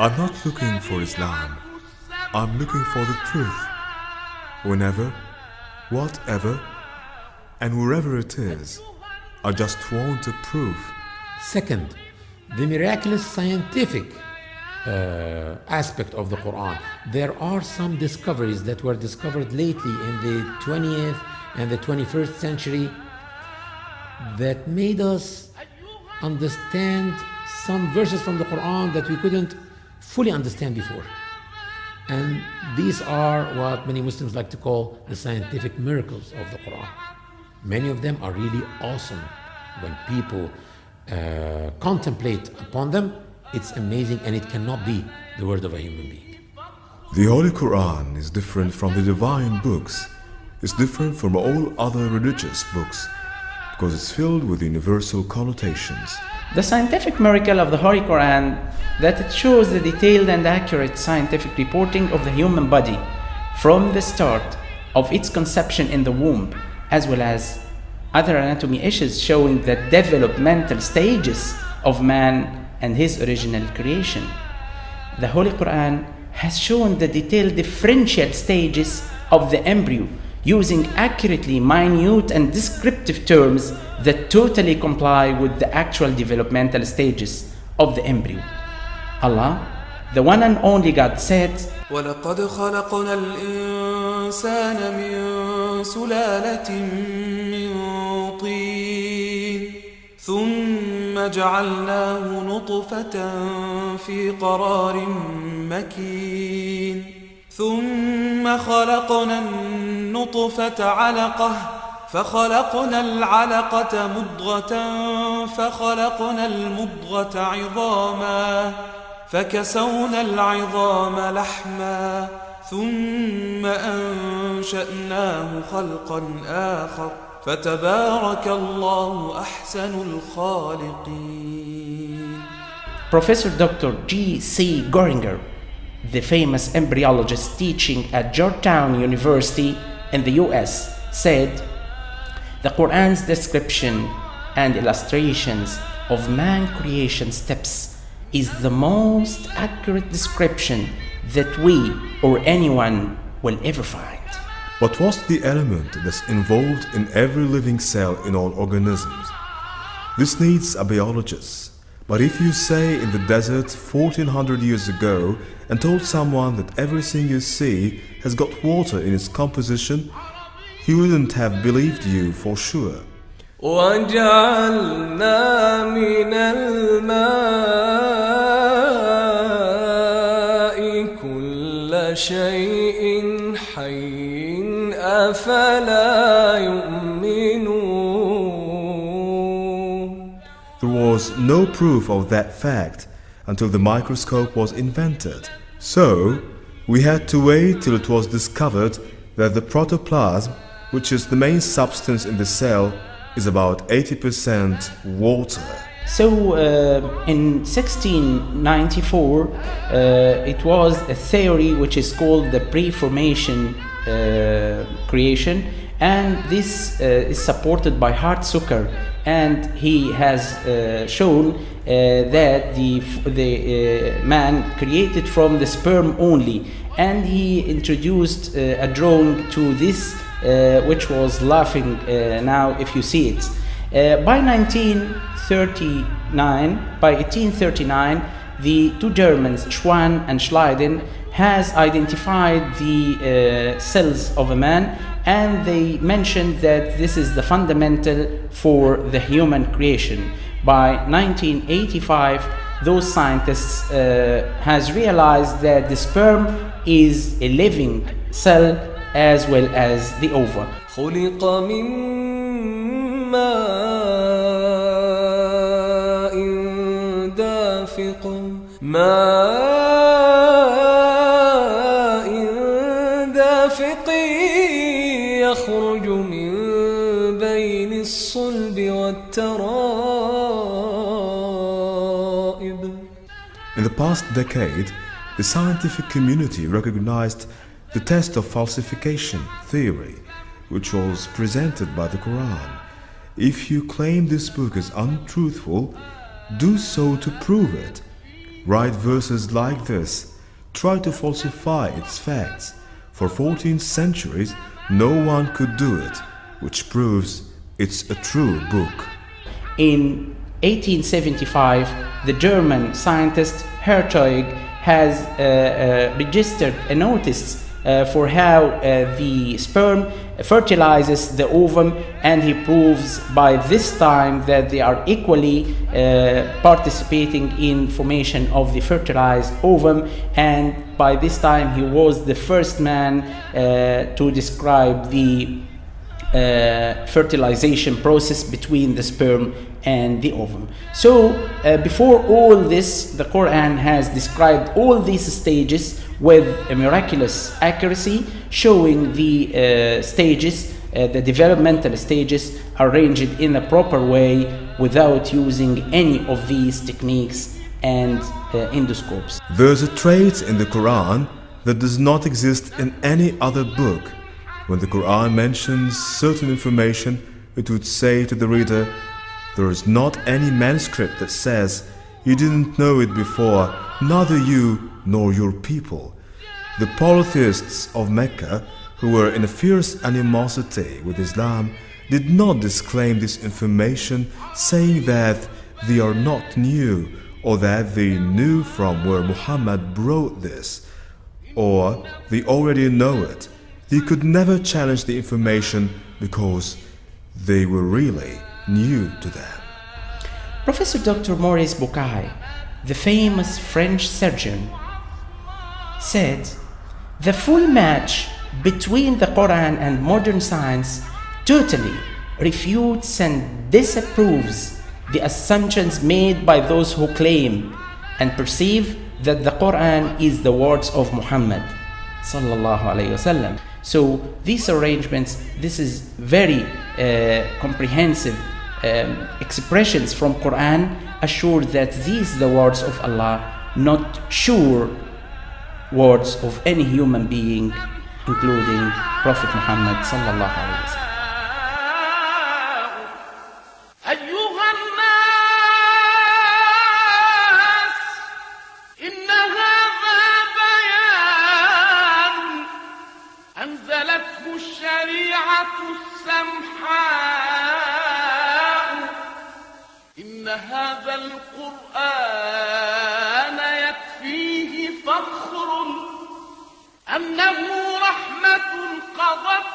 I'm not looking for Islam. I'm looking for the truth. Whenever, whatever, and wherever it is, I just want a proof. Second, the miraculous scientific aspect of the Qur'an. There are some discoveries that were discovered lately in the 20th and the 21st century that made us understand some verses from the Qur'an that we couldn't fully understand before. And these are what many Muslims like to call the scientific miracles of the Qur'an. Many of them are really awesome. When people contemplate upon them, it's amazing, and it cannot be the word of a human being. The Holy Quran is different from the divine books. It's different from all other religious books because it's filled with universal connotations. The scientific miracle of the Holy Quran that it shows the detailed and accurate scientific reporting of the human body from the start of its conception in the womb, as well as other anatomy issues showing the developmental stages of man and his original creation. The Holy Quran has shown the detailed differential stages of the embryo using accurately minute and descriptive terms that totally comply with the actual developmental stages of the embryo. Allah, the one and only God, said, وَلَقَدْ خَلَقْنَا الْإِنسَانَ مِنْ سُلَالَةٍ مِنْ طِينٍ ثُمَّ جَعَلْنَاهُ نُطْفَةً فِي قَرَارٍ مَكِينٍ ثُمَّ خَلَقْنَا النُّطْفَةَ عَلَقَةً فخلقنا العلقة مضغة فخلقنا المضغة عظاما فكسونا العظام لحما ثم أنشأناه خلقا آخر فتبارك الله أحسن الخالقين. Professor Dr. G.C. Goringer, the famous embryologist teaching at Georgetown University in the US, said, the Quran's description and illustrations of man creation steps is the most accurate description that we or anyone will ever find. But what's the element that's involved in every living cell in all organisms? This needs a biologist. But if you say in the desert 1400 years ago and told someone that everything you see has got water in its composition, he wouldn't have believed you for sure. وَجَعَلْنَا مِنَ الْمَاءِ كُلَّ شَيْءٍ حَيٍّ أَفَلَا يُؤْمِنُونَ. There was no proof of that fact until the microscope was invented. So, we had to wait till it was discovered that the protoplasm, which is the main substance in the cell, is about 80% water. So in 1694 it was a theory which is called the pre-formation creation, and this is supported by Hart Zucker, and he has shown that the man created from the sperm only, and he introduced a drawing to this which was laughing now if you see it. By 1839, the two Germans, Schwann and Schleiden, has identified the cells of a man, and they mentioned that this is the fundamental for the human creation. By 1985, those scientists has realized that the sperm is a living cell as well as the ovum. خلق من ماء دافق يخرج من بين الصلب والترائب. In the past decade, the scientific community recognized the test of falsification theory, which was presented by the Quran. If you claim this book is untruthful, do so to prove it. write verses like this, try to falsify its facts. For 14 centuries, no one could do it, which proves it's a true book. In 1875, the German scientist Hertog has registered a notice for how the sperm fertilizes the ovum, and he proves by this time that they are equally participating in formation of the fertilized ovum, and by this time he was the first man to describe the fertilization process between the sperm and the ovum. So before all this, the Quran has described all these stages with a miraculous accuracy, showing the stages, the developmental stages arranged in a proper way without using any of these techniques and endoscopes. There's a trait in the Quran that does not exist in any other book. When the Quran mentions certain information, it would say to the reader, there is not any manuscript that says, you didn't know it before, neither you nor your people. The polytheists of Mecca, who were in a fierce animosity with Islam, did not disclaim this information, saying that they are not new, or that they knew from where Muhammad brought this, or they already know it. They could never challenge the information because they were really new to them. Professor Dr. Maurice Bucaille, the famous French surgeon, said, the full match between the Quran and modern science totally refutes and disapproves the assumptions made by those who claim and perceive that the Quran is the words of Muhammad sallallahu alayhi wasallam. So these arrangements, this is very comprehensive expressions from Quran assure that these are the words of Allah, not sure words of any human being, including Prophet Muhammad sallallahu alaihi wasallam. أنزلته الشريعة السمحاء إن هذا القرآن يكفيه فخر أنه رحمة قضت